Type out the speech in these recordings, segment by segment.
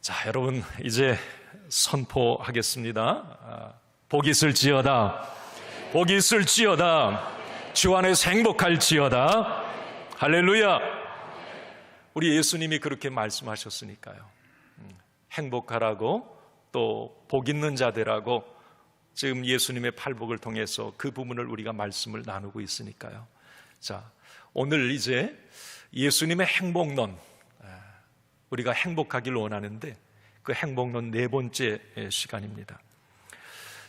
자, 여러분 이제 선포하겠습니다. 복이 있을지어다. 복이 있을지어다. 주 안에서 행복할지어다. 할렐루야. 우리 예수님이 그렇게 말씀하셨으니까요. 행복하라고 또 복 있는 자들하고 지금 예수님의 팔복을 통해서 그 부분을 우리가 말씀을 나누고 있으니까요. 자, 오늘 이제 예수님의 행복론, 우리가 행복하길 원하는데 그 행복론 네 번째 시간입니다.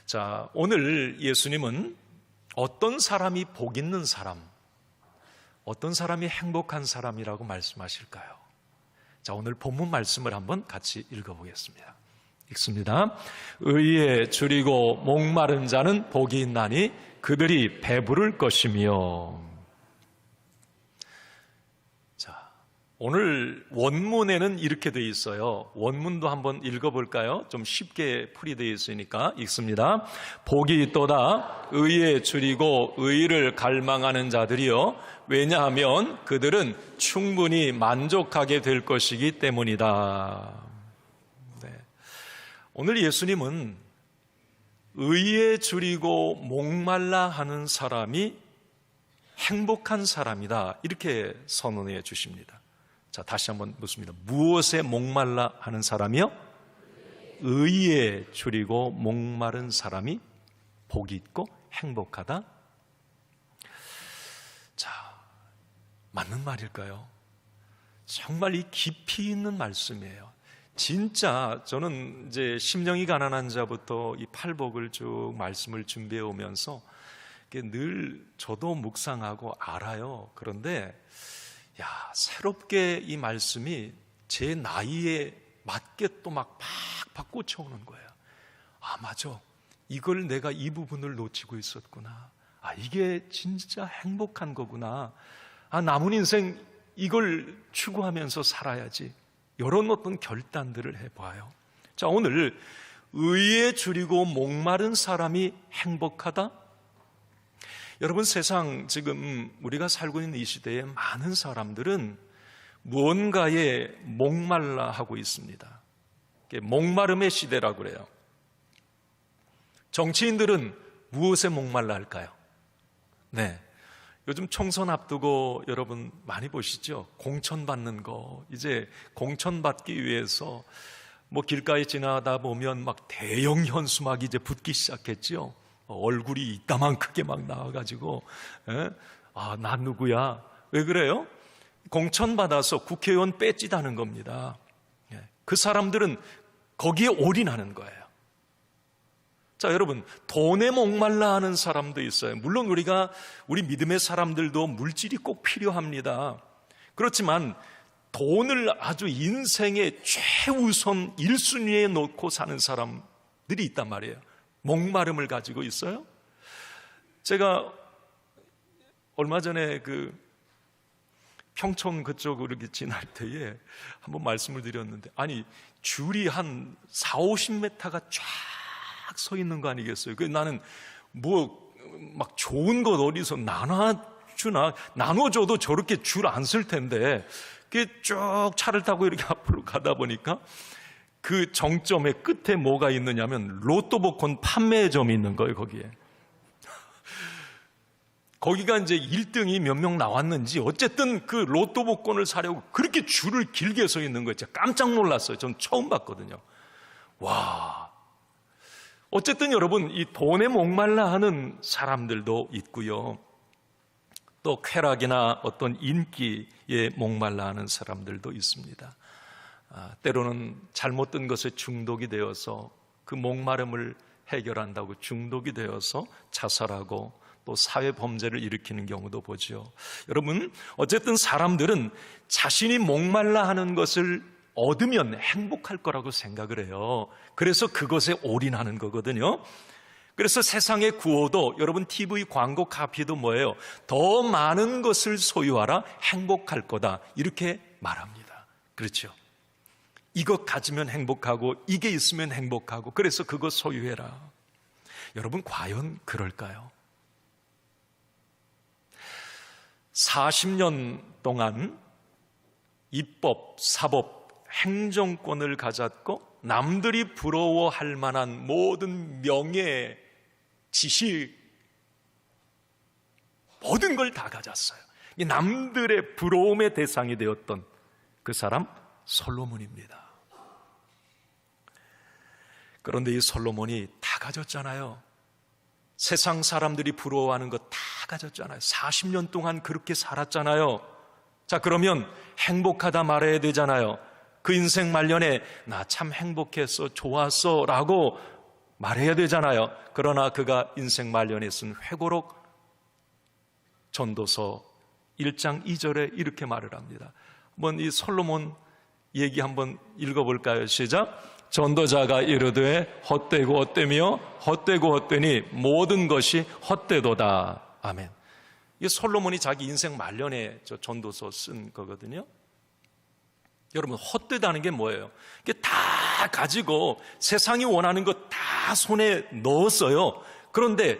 자, 오늘 예수님은 어떤 사람이 복 있는 사람, 어떤 사람이 행복한 사람이라고 말씀하실까요? 자, 오늘 본문 말씀을 한번 같이 읽어보겠습니다. 읽습니다. 의에 줄이고 목마른 자는 복이 있나니 그들이 배부를 것이며. 자, 오늘 원문에는 이렇게 되어 있어요. 원문도 한번 읽어볼까요? 좀 쉽게 풀이되어 있으니까 읽습니다. 복이 있도다 의에 줄이고 의를 갈망하는 자들이요, 왜냐하면 그들은 충분히 만족하게 될 것이기 때문이다. 오늘 예수님은 의에 줄이고 목말라 하는 사람이 행복한 사람이다, 이렇게 선언해 주십니다. 자, 다시 한번 묻습니다. 무엇에 목말라 하는 사람이요? 의에 줄이고 목마른 사람이 복이 있고 행복하다. 자, 맞는 말일까요? 정말 이 깊이 있는 말씀이에요. 진짜 저는 이제 심령이 가난한 자부터 이 팔복을 쭉 말씀을 준비해 오면서 늘 저도 묵상하고 알아요. 그런데 새롭게 이 말씀이 제 나이에 맞게 또 막 팍팍 꽂혀오는 거예요. 맞아, 이걸 내가 이 부분을 놓치고 있었구나. 이게 진짜 행복한 거구나. 남은 인생 이걸 추구하면서 살아야지. 이런 어떤 결단들을 해봐요. 자, 오늘 의에 줄이고 목마른 사람이 행복하다? 여러분, 세상 지금 우리가 살고 있는 이 시대에 많은 사람들은 무언가에 목말라 하고 있습니다. 목마름의 시대라고 그래요. 정치인들은 무엇에 목말라 할까요? 네, 요즘 총선 앞두고 여러분 많이 보시죠? 공천 받는 거. 이제 공천 받기 위해서 길가에 지나다 보면 막 대형 현수막이 이제 붙기 시작했죠. 얼굴이 이따만 크게 막 나와가지고, 나 누구야? 왜 그래요? 공천 받아서 국회의원 뺏지다는 겁니다. 그 사람들은 거기에 올인하는 거예요. 자, 여러분, 돈에 목말라 하는 사람도 있어요. 물론 우리 믿음의 사람들도 물질이 꼭 필요합니다. 그렇지만 돈을 아주 인생의 최우선 1순위에 놓고 사는 사람들이 있단 말이에요. 목마름을 가지고 있어요. 제가 얼마 전에 평촌 그쪽으로 이렇게 지날 때에 한번 말씀을 드렸는데, 줄이 한 40-50m가 쫙 서 있는 거 아니겠어요? 나는 막 좋은 것 어디서 나눠줘도 저렇게 줄 안 쓸 텐데, 쭉 차를 타고 이렇게 앞으로 가다 보니까 그 정점의 끝에 뭐가 있느냐면 로또 복권 판매점이 있는 거예요. 거기가 이제 1등이 몇 명 나왔는지 어쨌든 그 로또 복권을 사려고 그렇게 줄을 길게 서 있는 거예요. 제가 깜짝 놀랐어요. 전 처음 봤거든요. 와. 어쨌든 여러분, 이 돈에 목말라 하는 사람들도 있고요. 또 쾌락이나 어떤 인기에 목말라 하는 사람들도 있습니다. 때로는 잘못된 것에 중독이 되어서 그 목마름을 해결한다고 중독이 되어서 자살하고 또 사회 범죄를 일으키는 경우도 보죠. 여러분, 어쨌든 사람들은 자신이 목말라 하는 것을 얻으면 행복할 거라고 생각을 해요. 그래서 그것에 올인하는 거거든요. 그래서 세상의 구호도, 여러분 TV 광고 카피도 뭐예요? 더 많은 것을 소유하라, 행복할 거다, 이렇게 말합니다. 그렇죠? 이것 가지면 행복하고 이게 있으면 행복하고, 그래서 그것 소유해라. 여러분, 과연 그럴까요? 40년 동안 입법, 사법, 행정권을 가졌고 남들이 부러워할 만한 모든 명예, 지식, 모든 걸 다 가졌어요. 남들의 부러움의 대상이 되었던 그 사람 솔로몬입니다. 그런데 이 솔로몬이 다 가졌잖아요. 세상 사람들이 부러워하는 것 다 가졌잖아요. 40년 동안 그렇게 살았잖아요. 자, 그러면 행복하다 말해야 되잖아요. 그 인생 말년에 나 참 행복했어, 좋았어 라고 말해야 되잖아요. 그러나 그가 인생 말년에 쓴 회고록 전도서 1장 2절에 이렇게 말을 합니다. 한번 이 솔로몬 얘기 한번 읽어볼까요? 시작. 전도자가 이르되 헛되고 헛되며 헛되고 헛되니 모든 것이 헛되도다. 아멘. 이 솔로몬이 자기 인생 말년에 저 전도서 쓴 거거든요. 여러분, 헛되다는 게 뭐예요? 이게 다 가지고 세상이 원하는 것 다 손에 넣었어요. 그런데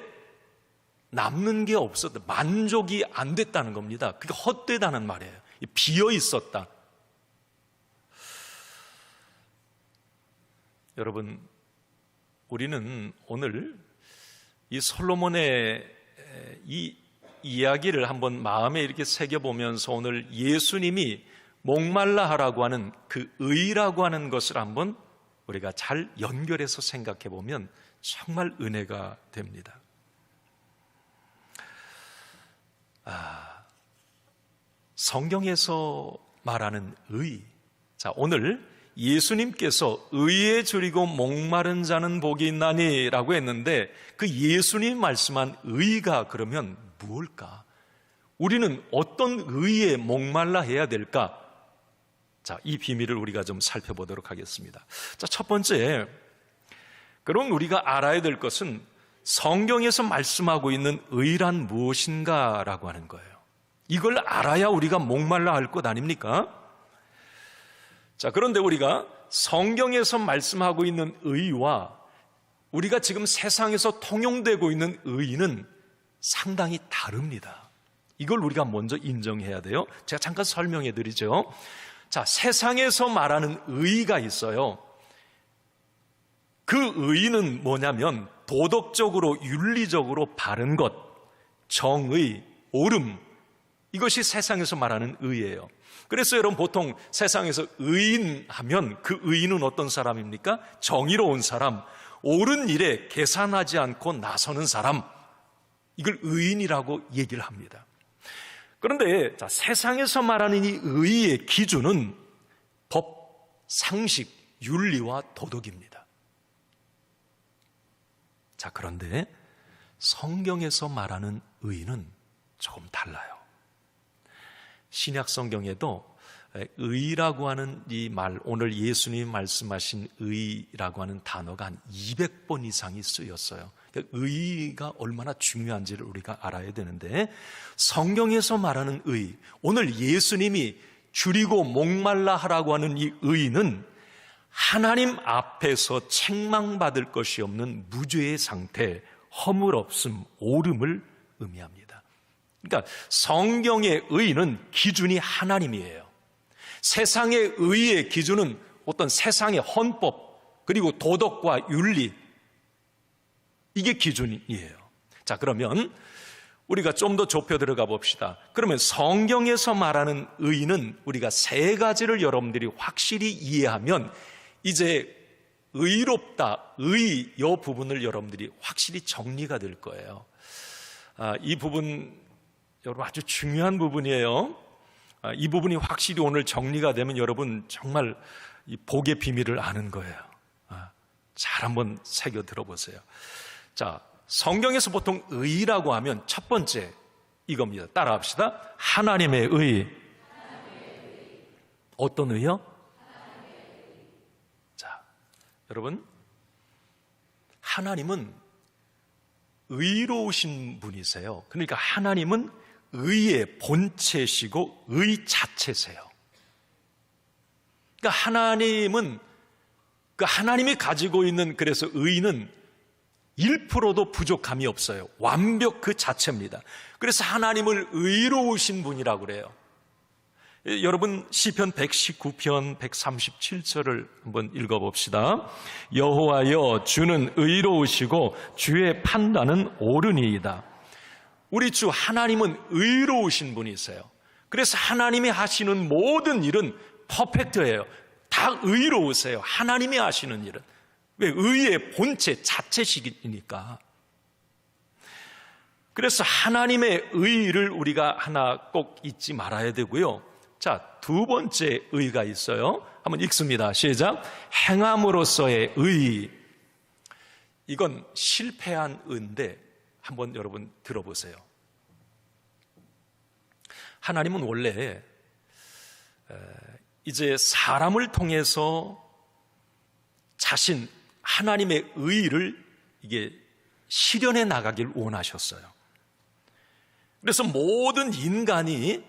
남는 게 없었다. 만족이 안 됐다는 겁니다. 그게 헛되다는 말이에요. 비어 있었다. 여러분, 우리는 오늘 이 솔로몬의 이 이야기를 한번 마음에 이렇게 새겨보면서 오늘 예수님이 목말라 하라고 하는 그 의라고 하는 것을 한번 우리가 잘 연결해서 생각해 보면 정말 은혜가 됩니다. 성경에서 말하는 의. 자, 오늘 예수님께서 의에 줄이고 목마른 자는 복이 있나니 라고 했는데 그 예수님 말씀한 의가 그러면 무엇일까? 우리는 어떤 의에 목말라 해야 될까? 자, 이 비밀을 우리가 좀 살펴보도록 하겠습니다. 자, 첫 번째, 그럼 우리가 알아야 될 것은 성경에서 말씀하고 있는 의란 무엇인가 라고 하는 거예요. 이걸 알아야 우리가 목말라 할 것 아닙니까? 자, 그런데 우리가 성경에서 말씀하고 있는 의와 우리가 지금 세상에서 통용되고 있는 의는 상당히 다릅니다. 이걸 우리가 먼저 인정해야 돼요. 제가 잠깐 설명해 드리죠. 자, 세상에서 말하는 의가 있어요. 그 의는 뭐냐면 도덕적으로 윤리적으로 바른 것, 정의, 옳음, 이것이 세상에서 말하는 의예요. 그래서 여러분 보통 세상에서 의인 하면 그 의인은 어떤 사람입니까? 정의로운 사람, 옳은 일에 계산하지 않고 나서는 사람, 이걸 의인이라고 얘기를 합니다. 그런데 자, 세상에서 말하는 이 의의 기준은 법, 상식, 윤리와 도덕입니다. 자, 그런데 성경에서 말하는 의는 조금 달라요. 신약 성경에도 의라고 하는 이 말, 오늘 예수님이 말씀하신 의라고 하는 단어가 한 200번 이상이 쓰였어요. 그러니까 의가 얼마나 중요한지를 우리가 알아야 되는데, 성경에서 말하는 의, 오늘 예수님이 줄이고 목말라 하라고 하는 이 의는 하나님 앞에서 책망받을 것이 없는 무죄의 상태, 허물 없음, 옳음을 의미합니다. 그러니까 성경의 의는 기준이 하나님이에요. 세상의 의의 기준은 어떤 세상의 헌법, 그리고 도덕과 윤리, 이게 기준이에요. 자, 그러면 우리가 좀 더 좁혀 들어가 봅시다. 그러면 성경에서 말하는 의는 우리가 세 가지를 여러분들이 확실히 이해하면 이제 의롭다, 이 부분을 여러분들이 확실히 정리가 될 거예요. 이 부분 여러분 아주 중요한 부분이에요. 이 부분이 확실히 오늘 정리가 되면 여러분 정말 이 복의 비밀을 아는 거예요. 잘 한번 새겨 들어보세요. 자, 성경에서 보통 의라고 하면 첫 번째 이겁니다. 따라합시다. 하나님의 의. 어떤 의요? 자, 여러분, 하나님은 의로우신 분이세요. 그러니까 하나님은 의의 본체시고 의 자체세요. 그러니까 하나님은 그 하나님이 가지고 있는 그래서 의는 1%도 부족함이 없어요. 완벽 그 자체입니다. 그래서 하나님을 의로우신 분이라고 그래요. 여러분 시편 119편 137절을 한번 읽어봅시다. 여호와여 주는 의로우시고 주의 판단은 옳으니이다. 우리 주 하나님은 의로우신 분이세요. 그래서 하나님이 하시는 모든 일은 퍼펙트예요. 다 의로우세요. 하나님이 하시는 일은. 왜? 의의 본체 자체시기니까. 그래서 하나님의 의를 우리가 하나 꼭 잊지 말아야 되고요. 자, 두 번째 의가 있어요. 한번 읽습니다. 시작. 행함으로써의 의. 이건 실패한 의인데 한번 여러분 들어보세요. 하나님은 원래 이제 사람을 통해서 자신 하나님의 의를 이게 실현해 나가길 원하셨어요. 그래서 모든 인간이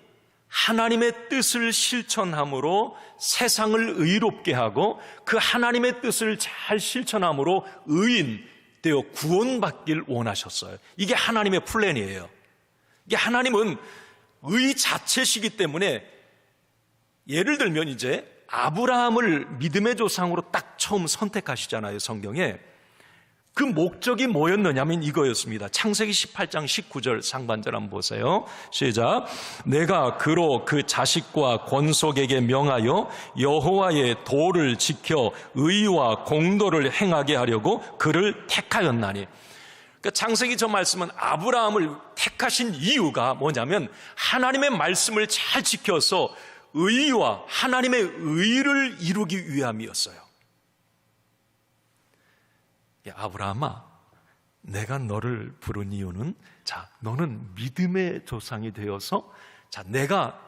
하나님의 뜻을 실천함으로 세상을 의롭게 하고 그 하나님의 뜻을 잘 실천함으로 의인 되어 구원받길 원하셨어요. 이게 하나님의 플랜이에요. 이게 하나님은 의 자체시기 때문에 예를 들면 이제 아브라함을 믿음의 조상으로 딱 처음 선택하시잖아요, 성경에. 그 목적이 뭐였느냐면 이거였습니다. 창세기 18장 19절 상반절 한번 보세요. 시작. 내가 그로 그 자식과 권속에게 명하여 여호와의 도를 지켜 의와 공도를 행하게 하려고 그를 택하였나니. 그러니까 창세기 저 말씀은 아브라함을 택하신 이유가 뭐냐면 하나님의 말씀을 잘 지켜서 의와 하나님의 의를 이루기 위함이었어요. 야, 아브라함아, 내가 너를 부른 이유는 자, 너는 믿음의 조상이 되어서 자, 내가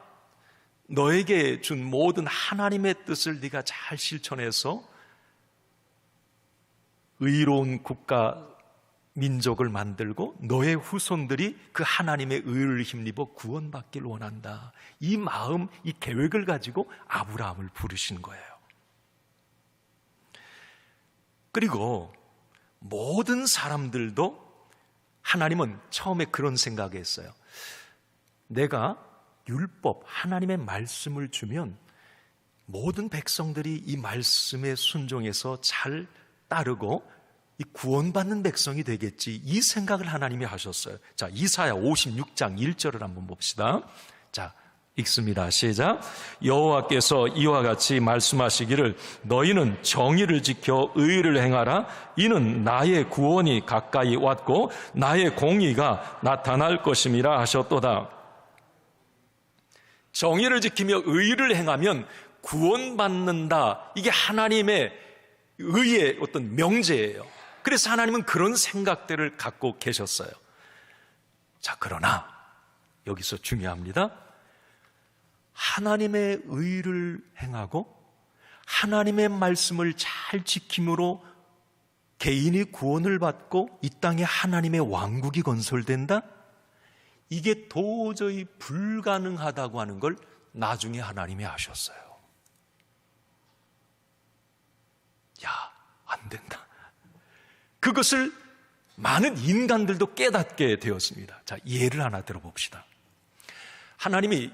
너에게 준 모든 하나님의 뜻을 네가 잘 실천해서 의로운 국가 민족을 만들고 너의 후손들이 그 하나님의 의를 힘입어 구원받길 원한다. 이 마음, 이 계획을 가지고 아브라함을 부르신 거예요. 그리고 모든 사람들도 하나님은 처음에 그런 생각했어요. 내가 율법, 하나님의 말씀을 주면 모든 백성들이 이 말씀에 순종해서 잘 따르고 이 구원받는 백성이 되겠지. 이 생각을 하나님이 하셨어요. 자, 이사야 56장 1절을 한번 봅시다. 자, 읽습니다. 시작. 여호와께서 이와 같이 말씀하시기를 너희는 정의를 지켜 의를 행하라. 이는 나의 구원이 가까이 왔고 나의 공의가 나타날 것임이라 하셨도다. 정의를 지키며 의를 행하면 구원받는다. 이게 하나님의 의의 어떤 명제예요. 그래서 하나님은 그런 생각들을 갖고 계셨어요. 자, 그러나 여기서 중요합니다. 하나님의 의를 행하고 하나님의 말씀을 잘 지킴으로 개인이 구원을 받고 이 땅에 하나님의 왕국이 건설된다? 이게 도저히 불가능하다고 하는 걸 나중에 하나님이 아셨어요. 야, 안 된다. 그것을 많은 인간들도 깨닫게 되었습니다. 자, 예를 하나 들어봅시다. 하나님이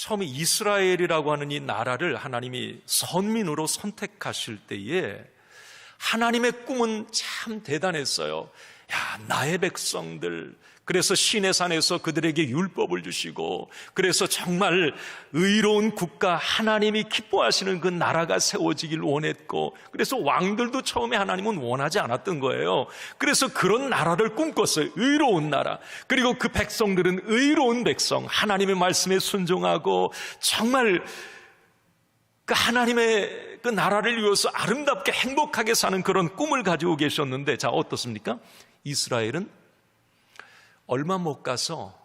처음에 이스라엘이라고 하는 이 나라를 하나님이 선민으로 선택하실 때에 하나님의 꿈은 참 대단했어요. 야, 나의 백성들. 그래서 시내산에서 그들에게 율법을 주시고 그래서 정말 의로운 국가, 하나님이 기뻐하시는 그 나라가 세워지길 원했고 그래서 왕들도 처음에 하나님은 원하지 않았던 거예요. 그래서 그런 나라를 꿈꿨어요. 의로운 나라. 그리고 그 백성들은 의로운 백성, 하나님의 말씀에 순종하고 정말 그 하나님의 그 나라를 위해서 아름답게 행복하게 사는 그런 꿈을 가지고 계셨는데 자, 어떻습니까? 이스라엘은 얼마 못 가서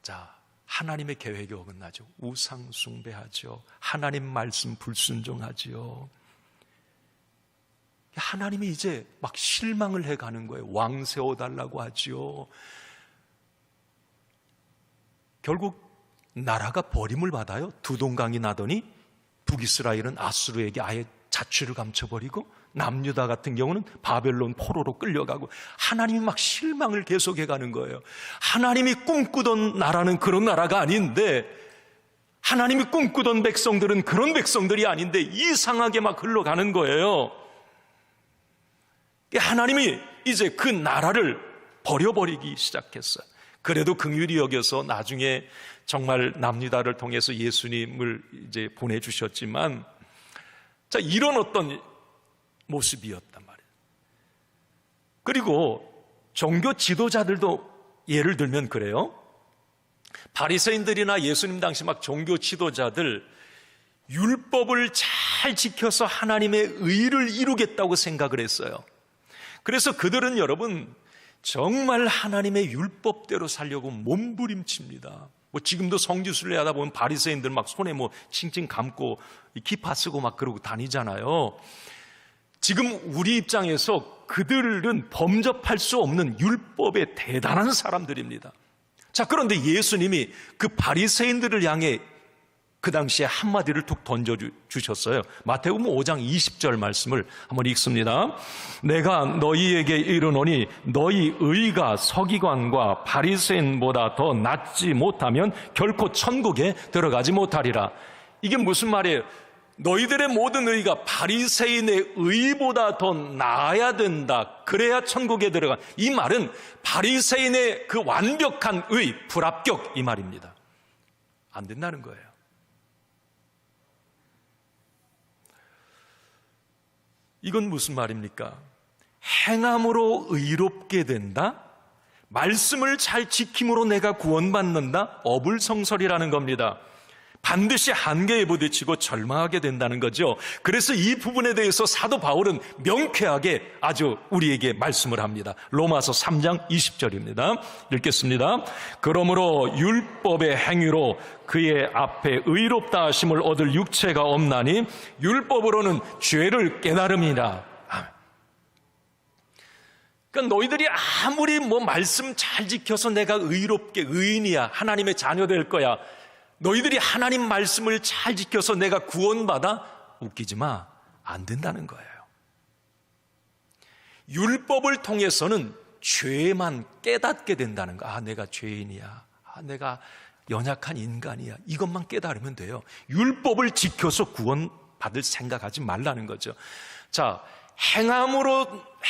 자, 하나님의 계획이 어긋나죠. 우상 숭배하죠. 하나님 말씀 불순종하죠. 하나님이 이제 막 실망을 해가는 거예요. 왕 세워달라고 하죠. 결국 나라가 버림을 받아요. 두 동강이 나더니 북이스라엘은 아수르에게 아예 자취를 감춰버리고 남유다 같은 경우는 바벨론 포로로 끌려가고 하나님이 막 실망을 계속해가는 거예요. 하나님이 꿈꾸던 나라는 그런 나라가 아닌데 하나님이 꿈꾸던 백성들은 그런 백성들이 아닌데 이상하게 막 흘러가는 거예요. 하나님이 이제 그 나라를 버려버리기 시작했어요. 그래도 긍휼히 여겨서 나중에 정말 남유다를 통해서 예수님을 이제 보내주셨지만, 자, 이런 어떤 모습이었단 말이에요. 그리고 종교 지도자들도 예를 들면 그래요. 바리새인들이나 예수님 당시 막 종교 지도자들 율법을 잘 지켜서 하나님의 의를 이루겠다고 생각을 했어요. 그래서 그들은 여러분 정말 하나님의 율법대로 살려고 몸부림칩니다. 뭐 지금도 성지순례 하다 보면 바리새인들 막 손에 뭐 칭칭 감고 기파 쓰고 막 그러고 다니잖아요. 지금 우리 입장에서 그들은 범접할 수 없는 율법의 대단한 사람들입니다. 자, 그런데 예수님이 그 바리새인들을 향해 그 당시에 한마디를 툭 던져주셨어요. 마태복음 5장 20절 말씀을 한번 읽습니다. 내가 너희에게 이르노니 너희 의가 서기관과 바리새인보다 더 낫지 못하면 결코 천국에 들어가지 못하리라. 이게 무슨 말이에요? 너희들의 모든 의가 바리새인의 의보다 더 나아야 된다. 그래야 천국에 들어가. 이 말은 바리새인의 그 완벽한 의, 불합격 이 말입니다. 안 된다는 거예요. 이건 무슨 말입니까? 행함으로 의롭게 된다? 말씀을 잘 지킴으로 내가 구원받는다? 어불성설이라는 겁니다. 반드시 한계에 부딪히고 절망하게 된다는 거죠. 그래서 이 부분에 대해서 사도 바울은 명쾌하게 아주 우리에게 말씀을 합니다. 로마서 3장 20절입니다. 읽겠습니다. 그러므로 율법의 행위로 그의 앞에 의롭다 하심을 얻을 육체가 없나니 율법으로는 죄를 깨달음이라. 그러니까 너희들이 아무리 뭐 말씀 잘 지켜서 내가 의롭게 의인이야, 하나님의 자녀 될 거야, 너희들이 하나님 말씀을 잘 지켜서 내가 구원받아? 웃기지 마. 안 된다는 거예요. 율법을 통해서는 죄만 깨닫게 된다는 거. 아, 내가 죄인이야. 아, 내가 연약한 인간이야. 이것만 깨달으면 돼요. 율법을 지켜서 구원받을 생각하지 말라는 거죠. 자,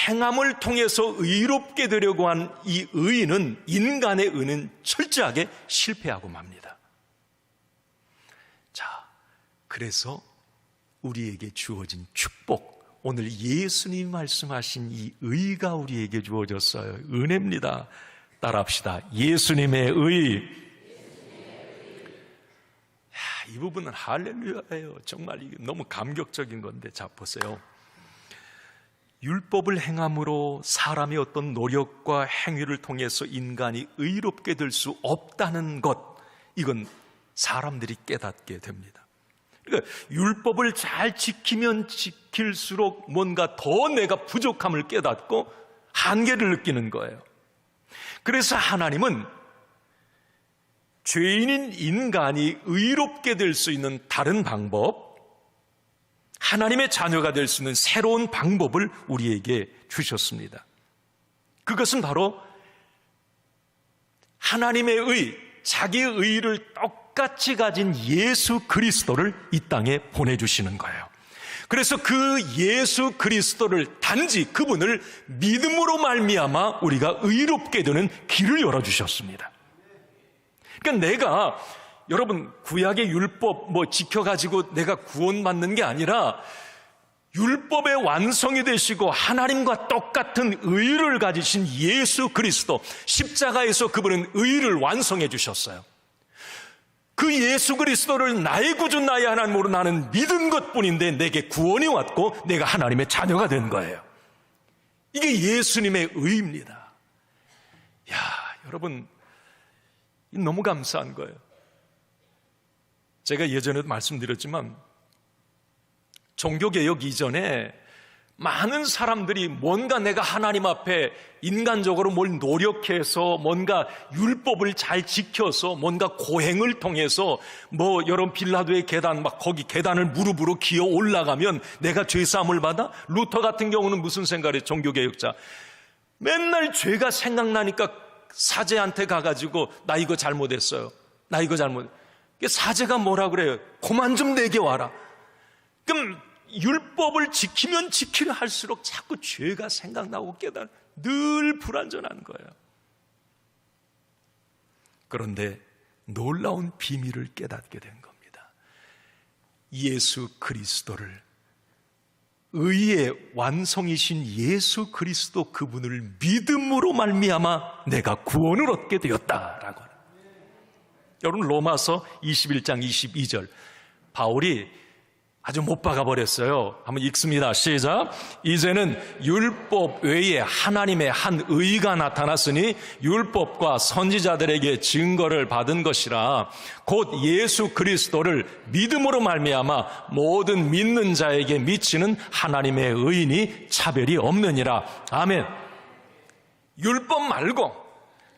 행함을 통해서 의롭게 되려고 한 이 의는, 인간의 의는 철저하게 실패하고 맙니다. 자, 그래서 우리에게 주어진 축복, 오늘 예수님 말씀하신 이 의가 우리에게 주어졌어요. 은혜입니다. 따라합시다. 예수님의 의. 이 부분은 할렐루야예요. 정말 이게 너무 감격적인 건데, 자 보세요. 율법을 행함으로 사람의 어떤 노력과 행위를 통해서 인간이 의롭게 될 수 없다는 것, 이건 사람들이 깨닫게 됩니다. 그러니까 율법을 잘 지키면 지킬수록 뭔가 더 내가 부족함을 깨닫고 한계를 느끼는 거예요. 그래서 하나님은 죄인인 인간이 의롭게 될 수 있는 다른 방법, 하나님의 자녀가 될 수 있는 새로운 방법을 우리에게 주셨습니다. 그것은 바로 하나님의 의, 자기의 의를 똑같이 가진 예수 그리스도를 이 땅에 보내주시는 거예요. 그래서 그 예수 그리스도를, 단지 그분을 믿음으로 말미암아 우리가 의롭게 되는 길을 열어주셨습니다. 그러니까 내가, 여러분, 구약의 율법 뭐 지켜가지고 내가 구원받는 게 아니라 율법의 완성이 되시고 하나님과 똑같은 의를 가지신 예수 그리스도, 십자가에서 그분은 의를 완성해 주셨어요. 그 예수 그리스도를 나의 구주 나의 하나님으로 나는 믿은 것뿐인데 내게 구원이 왔고 내가 하나님의 자녀가 된 거예요. 이게 예수님의 의입니다. 야, 여러분, 너무 감사한 거예요. 제가 예전에도 말씀드렸지만 종교개혁 이전에 많은 사람들이 뭔가 내가 하나님 앞에 인간적으로 뭘 노력해서 뭔가 율법을 잘 지켜서 뭔가 고행을 통해서 뭐 여러분 빌라도의 계단 막 거기 계단을 무릎으로 기어 올라가면 내가 죄사함을 받아? 루터 같은 경우는 무슨 생각이에요? 종교개혁자. 맨날 죄가 생각나니까 사제한테 가가지고 나 이거 잘못했어요. 나 이거 잘못. 사제가 뭐라 그래요? 그만 좀 내게 와라. 그럼 율법을 지키면 지키려 할수록 자꾸 죄가 생각나고 깨달아 늘 불완전한 거예요. 그런데 놀라운 비밀을 깨닫게 된 겁니다. 예수 그리스도를, 의의 완성이신 예수 그리스도 그분을 믿음으로 말미암아 내가 구원을 얻게 되었다라고. 여러분, 로마서 21장 22절 바울이 아주 못 박아버렸어요. 한번 읽습니다. 시작. 이제는 율법 외에 하나님의 한 의가 나타났으니 율법과 선지자들에게 증거를 받은 것이라. 곧 예수 그리스도를 믿음으로 말미암아 모든 믿는 자에게 미치는 하나님의 의인이 차별이 없느니라. 아멘. 율법 말고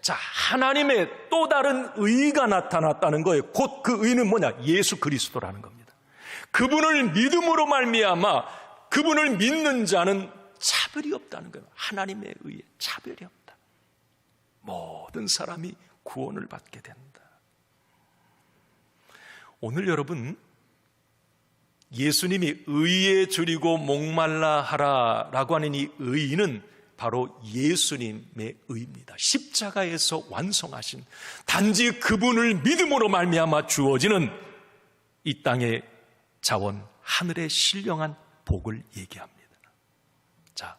자, 하나님의 또 다른 의가 나타났다는 거예요. 곧 그 의는 뭐냐? 예수 그리스도라는 겁니다. 그분을 믿음으로 말미암아 그분을 믿는 자는 차별이 없다는 거예요. 하나님의 의에 차별이 없다. 모든 사람이 구원을 받게 된다. 오늘 여러분, 예수님이 의에 줄이고 목말라 하라라고 하는 이 의는 바로 예수님의 의입니다. 십자가에서 완성하신, 단지 그분을 믿음으로 말미암아 주어지는 이 땅의 자원, 하늘의 신령한 복을 얘기합니다. 자,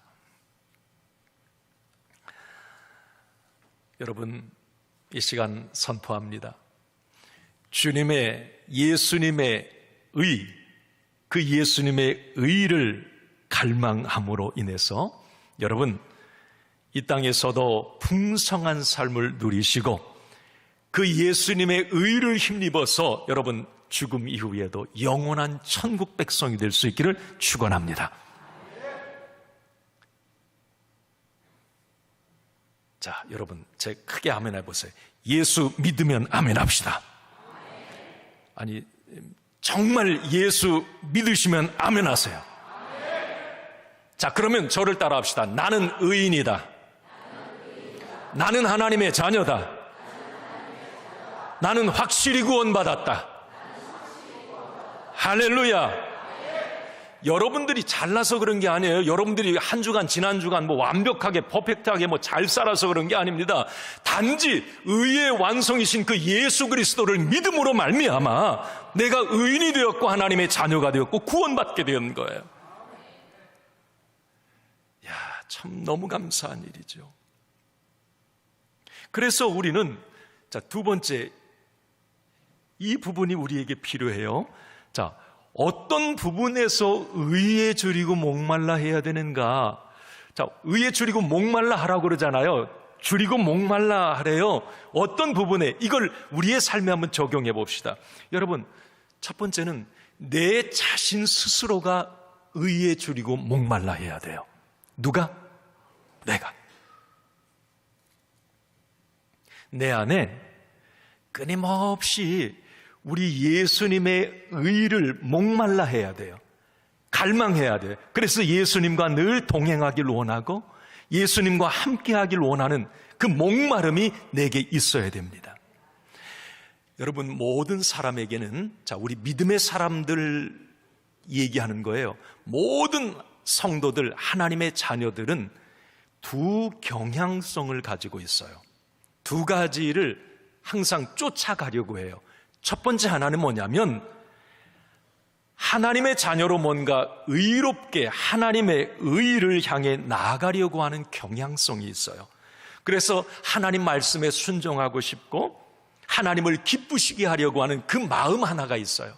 여러분, 이 시간 선포합니다. 예수님의 의, 그 예수님의 의를 갈망함으로 인해서 여러분, 이 땅에서도 풍성한 삶을 누리시고 그 예수님의 의를 힘입어서 여러분 죽음 이후에도 영원한 천국 백성이 될 수 있기를 축원합니다. 자, 여러분, 제 크게 아멘 해보세요. 예수 믿으면 아멘 합시다. 아니, 정말 예수 믿으시면 아멘 하세요. 자, 그러면 저를 따라 합시다. 나는 의인이다. 나는 하나님의 자녀다. 나는 확실히 구원받았다. 할렐루야. 여러분들이 잘나서 그런 게 아니에요. 여러분들이 한 주간, 지난 주간 완벽하게 퍼펙트하게 잘 살아서 그런 게 아닙니다. 단지 의의 완성이신 그 예수 그리스도를 믿음으로 말미암아 내가 의인이 되었고 하나님의 자녀가 되었고 구원받게 된 거예요. 야, 참 너무 감사한 일이죠. 그래서 우리는, 자, 두 번째, 이 부분이 우리에게 필요해요. 자, 어떤 부분에서 의에 줄이고 목말라 해야 되는가? 자, 의에 줄이고 목말라 하라고 그러잖아요. 줄이고 목말라 하래요. 어떤 부분에? 이걸 우리의 삶에 한번 적용해 봅시다. 여러분, 첫 번째는 내 자신 스스로가 의에 줄이고 목말라 해야 돼요. 누가? 내가. 내 안에 끊임없이 우리 예수님의 의를 목말라 해야 돼요. 갈망해야 돼요. 그래서 예수님과 늘 동행하길 원하고 예수님과 함께하길 원하는 그 목마름이 내게 있어야 됩니다. 여러분, 모든 사람에게는, 자, 우리 믿음의 사람들 얘기하는 거예요. 모든 성도들, 하나님의 자녀들은 두 경향성을 가지고 있어요. 두 가지를 항상 쫓아가려고 해요. 첫 번째 하나는 뭐냐면 하나님의 자녀로 뭔가 의롭게 하나님의 의를 향해 나아가려고 하는 경향성이 있어요. 그래서 하나님 말씀에 순종하고 싶고 하나님을 기쁘시게 하려고 하는 그 마음 하나가 있어요.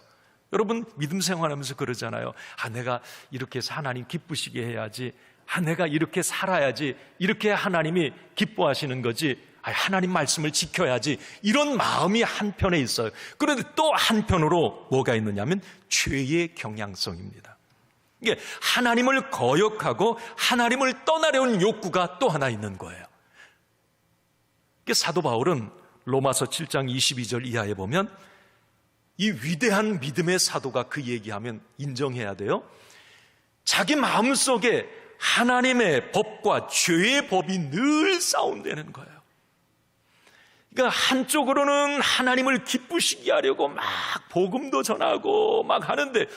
여러분, 믿음 생활하면서 그러잖아요. 내가 이렇게 해서 하나님 기쁘시게 해야지. 내가 이렇게 살아야지. 이렇게 하나님이 기뻐하시는 거지. 하나님 말씀을 지켜야지. 이런 마음이 한편에 있어요. 그런데 또 한편으로 뭐가 있느냐면 죄의 경향성입니다. 이게 하나님을 거역하고 하나님을 떠나려는 욕구가 또 하나 있는 거예요. 사도 바울은 로마서 7장 22절 이하에 보면 이 위대한 믿음의 사도가 그 얘기하면 인정해야 돼요. 자기 마음속에 하나님의 법과 죄의 법이 늘 싸움되는 거예요. 그러니까 한쪽으로는 하나님을 기쁘시게 하려고 막 복음도 전하고 막 하는데,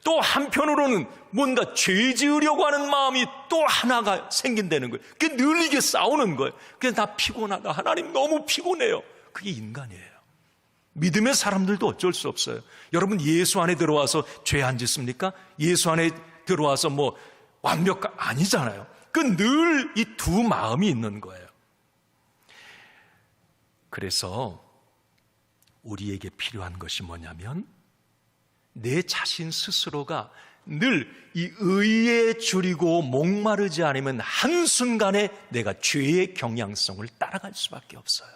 또 한편으로는 뭔가 죄 지으려고 하는 마음이 또 하나가 생긴다는 거예요. 그게 늘 이게 싸우는 거예요. 그래서 나 피곤하다, 하나님 너무 피곤해요. 그게 인간이에요. 믿음의 사람들도 어쩔 수 없어요. 여러분, 예수 안에 들어와서 죄 안 짓습니까? 예수 안에 들어와서 뭐 아니잖아요. 그 늘 이 두 마음이 있는 거예요. 그래서 우리에게 필요한 것이 뭐냐면, 내 자신 스스로가 늘 이 의에 줄이고 목마르지 않으면 한순간에 내가 죄의 경향성을 따라갈 수밖에 없어요.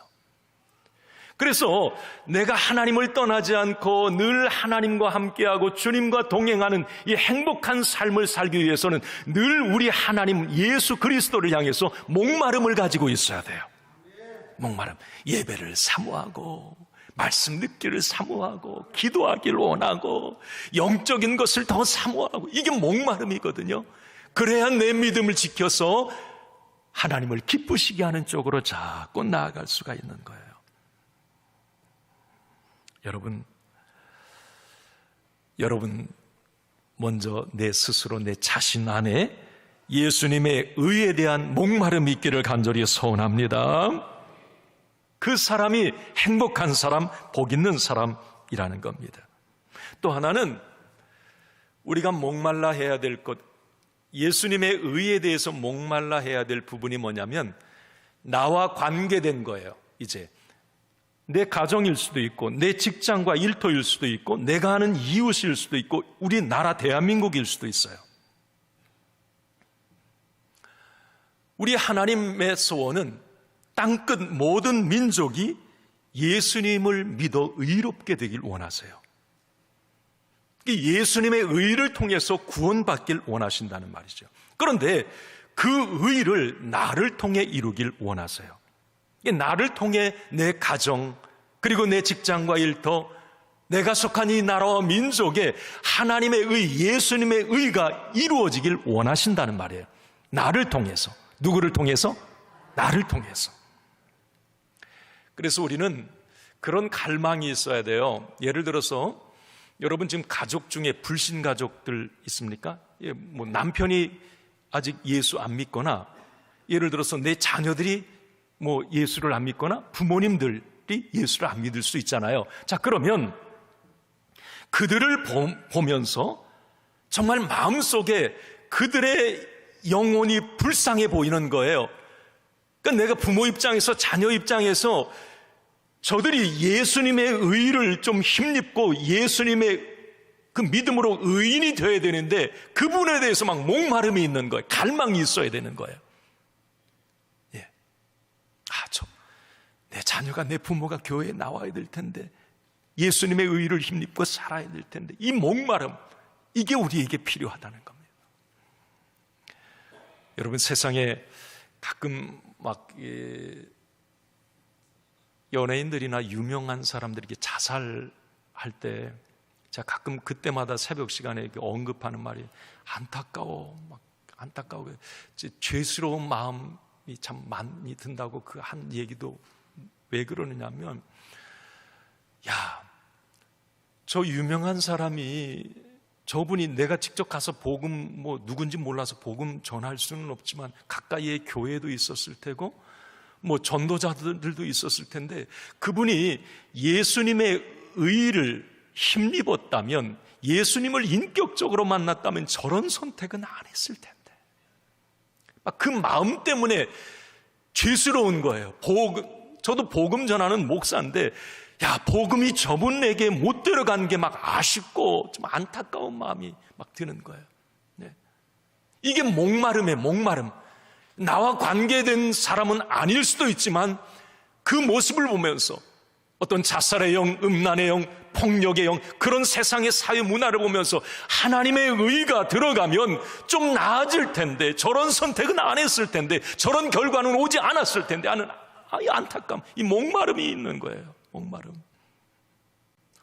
그래서 내가 하나님을 떠나지 않고 늘 하나님과 함께하고 주님과 동행하는 이 행복한 삶을 살기 위해서는 늘 우리 하나님 예수 그리스도를 향해서 목마름을 가지고 있어야 돼요. 목마름. 예배를 사모하고, 말씀 듣기를 사모하고, 기도하기를 원하고, 영적인 것을 더 사모하고, 이게 목마름이거든요. 그래야 내 믿음을 지켜서 하나님을 기쁘시게 하는 쪽으로 자꾸 나아갈 수가 있는 거예요. 여러분 먼저 내 스스로, 내 자신 안에 예수님의 의에 대한 목마름이 있기를 간절히 소원합니다. 그 사람이 행복한 사람, 복 있는 사람이라는 겁니다. 또 하나는 우리가 목말라 해야 될 것, 예수님의 의에 대해서 목말라 해야 될 부분이 뭐냐면, 나와 관계된 거예요. 이제 내 가정일 수도 있고, 내 직장과 일터일 수도 있고, 내가 아는 이웃일 수도 있고, 우리나라 대한민국일 수도 있어요. 우리 하나님의 소원은 땅끝 모든 민족이 예수님을 믿어 의롭게 되길 원하세요. 예수님의 의를 통해서 구원받길 원하신다는 말이죠. 그런데 그 의를 나를 통해 이루길 원하세요. 나를 통해 내 가정, 그리고 내 직장과 일터, 내가 속한 이 나라와 민족에 하나님의 의, 예수님의 의가 이루어지길 원하신다는 말이에요. 나를 통해서. 누구를 통해서? 나를 통해서. 그래서 우리는 그런 갈망이 있어야 돼요. 예를 들어서 여러분 지금 가족 중에 불신 가족들 있습니까? 뭐 남편이 아직 예수 안 믿거나, 예를 들어서 내 자녀들이 뭐 예수를 안 믿거나, 부모님들이 예수를 안 믿을 수 있잖아요. 자, 그러면 그들을 보면서 정말 마음속에 그들의 영혼이 불쌍해 보이는 거예요. 그러니까 내가 부모 입장에서, 자녀 입장에서 저들이 예수님의 의를 좀 힘입고 예수님의 그 믿음으로 의인이 되어야 되는데, 그분에 대해서 막 목마름이 있는 거예요. 갈망이 있어야 되는 거예요. 내 자녀가, 내 부모가 교회에 나와야 될 텐데, 예수님의 의를 힘입고 살아야 될 텐데, 이 목마름, 이게 우리에게 필요하다는 겁니다. 여러분, 세상에 가끔 막 연예인들이나 유명한 사람들이 자살할 때, 제가 가끔 그때마다 새벽 시간에 언급하는 말이 안타까워, 막 안타까워, 죄스러운 마음이 참 많이 든다고 그 한 얘기도 왜 그러느냐면, 저 유명한 사람이, 저분이 내가 직접 가서 복음, 뭐 누군지 몰라서 복음 전할 수는 없지만 가까이에 교회도 있었을 테고 뭐 전도자들도 있었을 텐데, 그분이 예수님의 의를 힘입었다면, 예수님을 인격적으로 만났다면 저런 선택은 안 했을 텐데, 그 마음 때문에 죄스러운 거예요. 저도 복음 전하는 목사인데, 복음이 저분에게 못 들어간 게 막 아쉽고 좀 안타까운 마음이 막 드는 거예요. 이게 목마름이에요. 목마름. 나와 관계된 사람은 아닐 수도 있지만 그 모습을 보면서 어떤 자살의 영, 음란의 영, 폭력의 영, 그런 세상의 사회 문화를 보면서 하나님의 의가 들어가면 좀 나아질 텐데, 저런 선택은 안 했을 텐데, 저런 결과는 오지 않았을 텐데 하는 이 안타까움, 이 목마름이 있는 거예요. 목마름.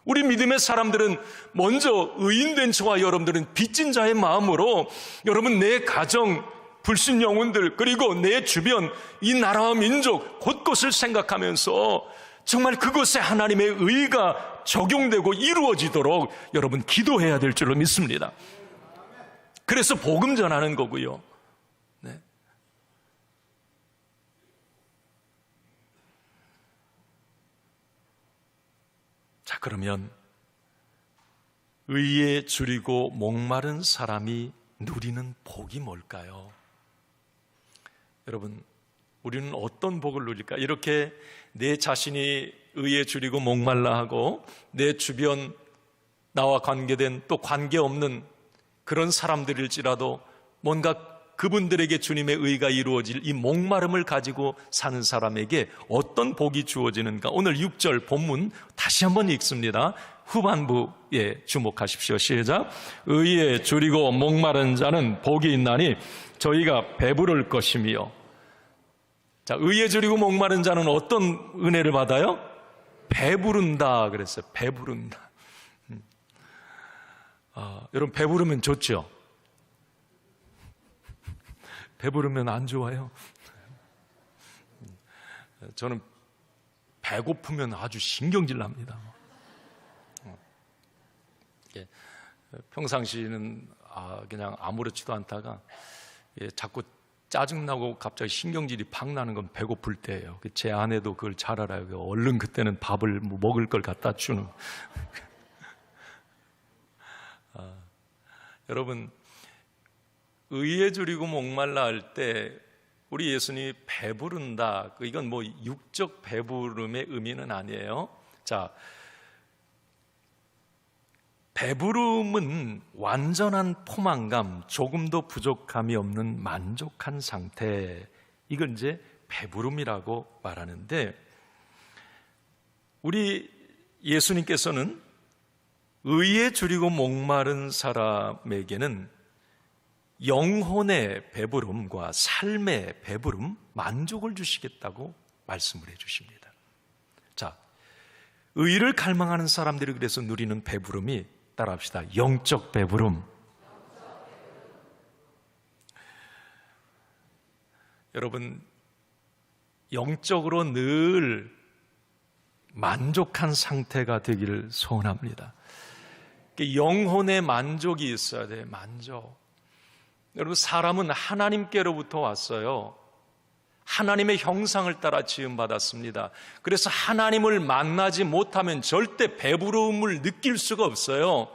우리 믿음의 사람들은 먼저 의인된 저와 여러분들은 빚진 자의 마음으로, 여러분 내 가정, 불신 영혼들, 그리고 내 주변, 이 나라와 민족 곳곳을 생각하면서 정말 그것에 하나님의 의가 적용되고 이루어지도록 여러분 기도해야 될 줄로 믿습니다. 그래서 복음 전하는 거고요. 네. 자, 그러면 의에 줄이고 목마른 사람이 누리는 복이 뭘까요? 여러분, 우리는 어떤 복을 누릴까? 이렇게 내 자신이 의에 줄이고 목말라 하고 내 주변 나와 관계된 또 관계없는 그런 사람들일지라도 뭔가 그분들에게 주님의 의가 이루어질 이 목마름을 가지고 사는 사람에게 어떤 복이 주어지는가? 오늘 6절 본문 다시 한번 읽습니다. 후반부에 주목하십시오. 시작. 의에 줄이고 목마른 자는 복이 있나니 저희가 배부를 것이며. 자, 의에 줄이고 목마른 자는 어떤 은혜를 받아요? 배부른다 그랬어요. 배부른다. 여러분, 배부르면 좋죠? 배부르면 안 좋아요? 저는 배고프면 아주 신경질 납니다. 평상시에는 그냥 아무렇지도 않다가 자꾸 짜증나고 갑자기 신경질이 팍 나는 건 배고플 때예요. 제 아내도 그걸 잘 알아요. 얼른 그때는 밥을 먹을 걸 갖다 주는. 여러분, 의에 줄이고 목말라 할 때 우리 예수님이 배부른다. 이건 뭐 육적 배부름의 의미는 아니에요. 자, 배부름은 완전한 포만감, 조금도 부족함이 없는 만족한 상태. 이걸 이제 배부름이라고 말하는데, 우리 예수님께서는 의에 줄이고 목마른 사람에게는 영혼의 배부름과 삶의 배부름, 만족을 주시겠다고 말씀을 해주십니다. 자, 의를 갈망하는 사람들이 그래서 누리는 배부름이, 따라합시다, 영적 배부름. 여러분, 영적으로 늘 만족한 상태가 되기를 소원합니다. 영혼의 만족이 있어야 돼요. 만족. 여러분, 사람은 하나님께로부터 왔어요. 하나님의 형상을 따라 지음받았습니다. 그래서 하나님을 만나지 못하면 절대 배부름을 느낄 수가 없어요.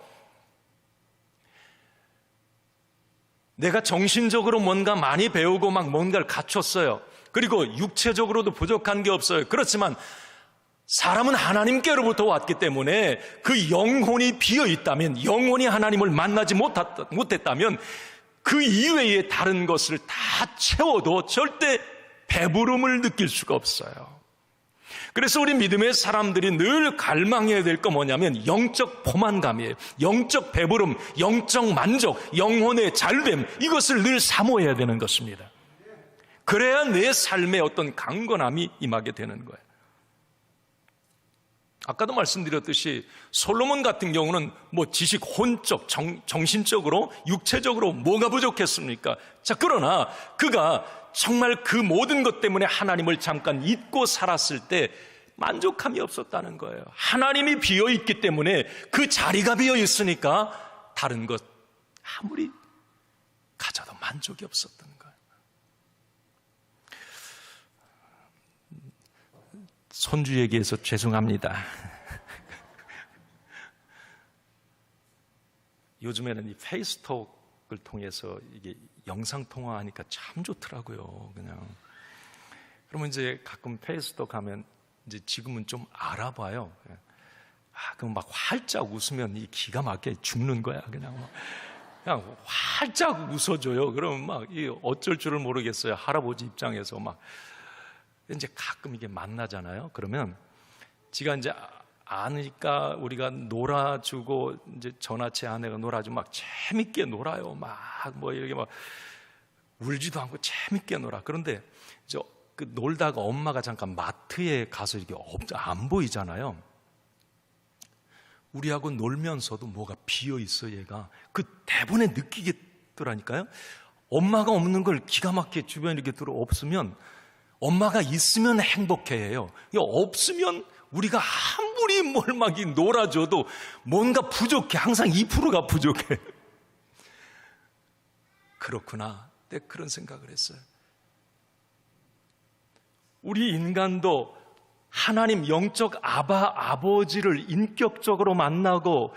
내가 정신적으로 뭔가 많이 배우고 막 뭔가를 갖췄어요. 그리고 육체적으로도 부족한 게 없어요. 그렇지만 사람은 하나님께로부터 왔기 때문에 그 영혼이 비어 있다면, 영혼이 하나님을 만나지 못했다면 그 이외의 다른 것을 다 채워도 절대 배부름을 느낄 수가 없어요. 그래서 우리 믿음의 사람들이 늘 갈망해야 될 거 뭐냐면 영적 포만감이에요. 영적 배부름, 영적 만족, 영혼의 잘됨, 이것을 늘 사모해야 되는 것입니다. 그래야 내 삶에 어떤 강건함이 임하게 되는 거예요. 아까도 말씀드렸듯이 솔로몬 같은 경우는 뭐 지식, 혼적, 정신적으로, 육체적으로 뭐가 부족했습니까? 자, 그러나 그가 정말 그 모든 것 때문에 하나님을 잠깐 잊고 살았을 때 만족함이 없었다는 거예요. 하나님이 비어있기 때문에, 그 자리가 비어있으니까 다른 것 아무리 가져도 만족이 없었던 거예요. 손주 얘기해서 죄송합니다. 요즘에는 이 페이스톡을 통해서 이게 영상 통화하니까 참 좋더라고요. 그냥 그러면 이제 가끔 페이스톡 하면 이제 지금은 좀 알아봐요. 그럼 막 활짝 웃으면 이 기가 막히게 죽는 거야. 그냥 활짝 웃어줘요. 그러면 막 이 어쩔 줄을 모르겠어요. 할아버지 입장에서 막 이제 가끔 이게 만나잖아요. 그러면 지가 이제 아니까 우리가 놀아주고, 이제 전화체 아내가 놀아주고 막 재밌게 놀아요. 막 뭐 이렇게 막 울지도 않고 재밌게 놀아. 그런데 그 놀다가 엄마가 잠깐 마트에 가서 이렇게 안 보이잖아요. 우리하고 놀면서도 뭐가 비어 있어. 얘가 그 대본에 느끼겠더라니까요. 엄마가 없는 걸 기가 막히게 주변에 이렇게 없으면, 엄마가 있으면 행복해해요. 없으면 우리가 아무리 뭘 막 놀아줘도 뭔가 부족해. 항상 2%가 부족해. 그렇구나. 내가 그런 생각을 했어요. 우리 인간도 하나님 영적 아버지를 인격적으로 만나고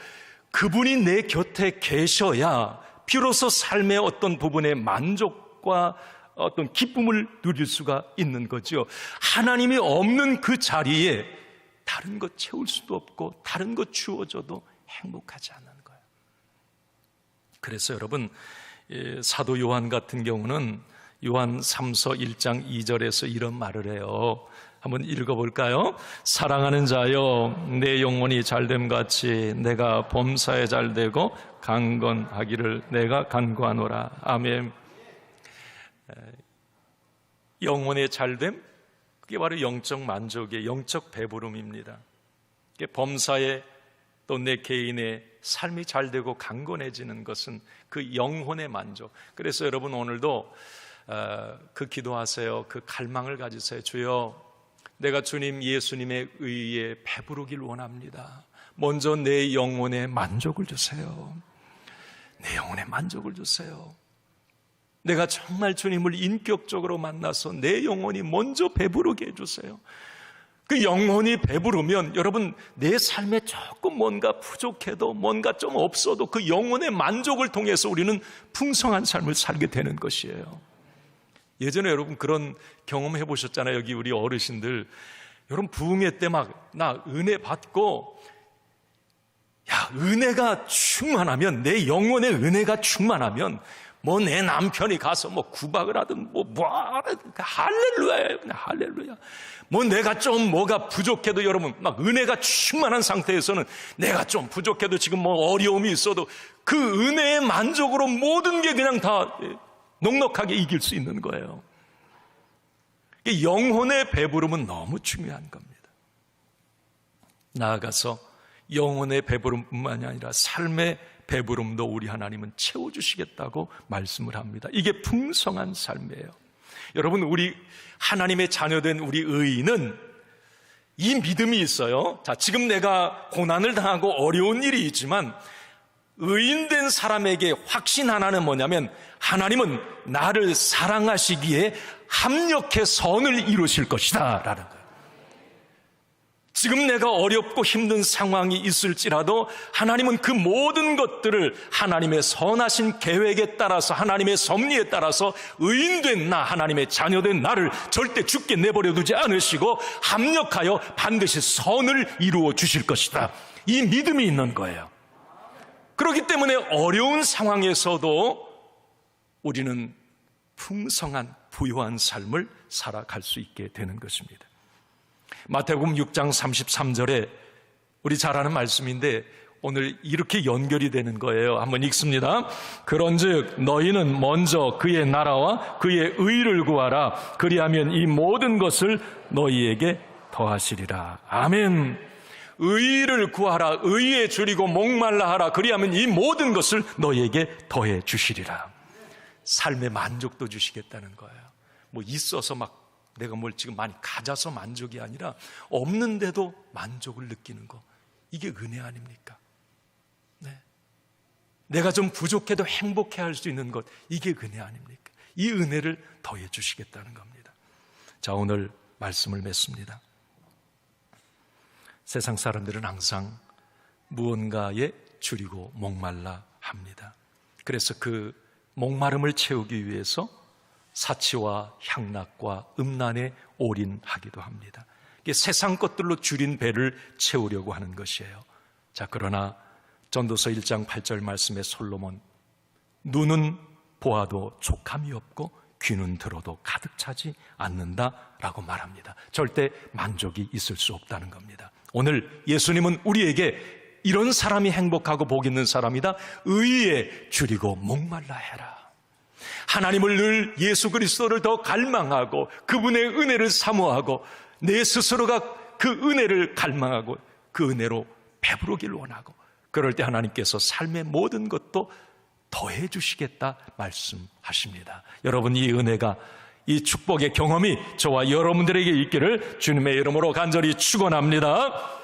그분이 내 곁에 계셔야 비로소 삶의 어떤 부분에 만족과 어떤 기쁨을 누릴 수가 있는 거죠. 하나님이 없는 그 자리에 다른 것 채울 수도 없고 다른 것 주어져도 행복하지 않는 거예요. 그래서 여러분, 사도 요한 같은 경우는 요한 3서 1장 2절에서 이런 말을 해요. 한번 읽어볼까요? 사랑하는 자여, 내 영혼이 잘됨 같이 내가 범사에 잘되고 강건하기를 내가 간구하노라. 아멘. 영혼의 잘됨, 그게 바로 영적 만족의 영적 배부름입니다. 범사에 또 내 개인의 삶이 잘되고 강건해지는 것은 그 영혼의 만족. 그래서 여러분 오늘도 그 기도하세요. 그 갈망을 가지세요. 주여, 내가 주님 예수님의 의에 배부르길 원합니다. 먼저 내 영혼에 만족을 주세요. 내 영혼에 만족을 주세요. 내가 정말 주님을 인격적으로 만나서 내 영혼이 먼저 배부르게 해주세요. 그 영혼이 배부르면 여러분, 내 삶에 조금 뭔가 부족해도 뭔가 좀 없어도 그 영혼의 만족을 통해서 우리는 풍성한 삶을 살게 되는 것이에요. 예전에 여러분 그런 경험 해보셨잖아요. 여기 우리 어르신들, 여러분 부흥회 때 막 나 은혜 받고, 야, 은혜가 충만하면, 내 영혼의 은혜가 충만하면 뭐 내 남편이 가서 뭐 구박을 하든 뭐 하든 할렐루야예요. 할렐루야. 뭐 내가 좀 뭐가 부족해도 여러분 막 은혜가 충만한 상태에서는 내가 좀 부족해도 지금 뭐 어려움이 있어도 그 은혜의 만족으로 모든 게 그냥 다 넉넉하게 이길 수 있는 거예요. 영혼의 배부름은 너무 중요한 겁니다. 나아가서 영혼의 배부름뿐만이 아니라 삶의 배부름도 우리 하나님은 채워주시겠다고 말씀을 합니다. 이게 풍성한 삶이에요. 여러분, 우리 하나님의 자녀된 우리 의인은 이 믿음이 있어요. 자, 지금 내가 고난을 당하고 어려운 일이 있지만 의인된 사람에게 확신 하나는 뭐냐면, 하나님은 나를 사랑하시기에 합력해 선을 이루실 것이다 라는 거예요. 지금 내가 어렵고 힘든 상황이 있을지라도 하나님은 그 모든 것들을 하나님의 선하신 계획에 따라서, 하나님의 섭리에 따라서 의인된 나, 하나님의 자녀된 나를 절대 죽게 내버려 두지 않으시고 합력하여 반드시 선을 이루어 주실 것이다. 이 믿음이 있는 거예요. 그렇기 때문에 어려운 상황에서도 우리는 풍성한 부유한 삶을 살아갈 수 있게 되는 것입니다. 마태복음 6장 33절에 우리 잘 아는 말씀인데 오늘 이렇게 연결이 되는 거예요. 한번 읽습니다. 그런즉 너희는 먼저 그의 나라와 그의 의를 구하라. 그리하면 이 모든 것을 너희에게 더하시리라. 아멘. 의를 구하라. 의에 줄이고 목말라 하라. 그리하면 이 모든 것을 너희에게 더해 주시리라. 삶의 만족도 주시겠다는 거예요. 뭐 있어서 막 내가 뭘 지금 많이 가져서 만족이 아니라 없는데도 만족을 느끼는 거, 이게 은혜 아닙니까? 네. 내가 좀 부족해도 행복해할 수 있는 것, 이게 은혜 아닙니까? 이 은혜를 더해 주시겠다는 겁니다. 자, 오늘 말씀을 맺습니다. 세상 사람들은 항상 무언가에 줄이고 목말라 합니다. 그래서 그 목마름을 채우기 위해서 사치와 향락과 음란에 올인하기도 합니다. 이게 세상 것들로 줄인 배를 채우려고 하는 것이에요. 자, 그러나 전도서 1장 8절 말씀에 솔로몬, 눈은 보아도 족함이 없고 귀는 들어도 가득 차지 않는다라고 말합니다. 절대 만족이 있을 수 없다는 겁니다. 오늘 예수님은 우리에게 이런 사람이 행복하고 복 있는 사람이다. 의에 줄이고 목말라 해라. 하나님을 늘, 예수 그리스도를 더 갈망하고 그분의 은혜를 사모하고 내 스스로가 그 은혜를 갈망하고 그 은혜로 배부르길 원하고, 그럴 때 하나님께서 삶의 모든 것도 더해 주시겠다 말씀하십니다. 여러분, 이 은혜가 이 축복의 경험이 저와 여러분들에게 있기를 주님의 이름으로 간절히 축원합니다.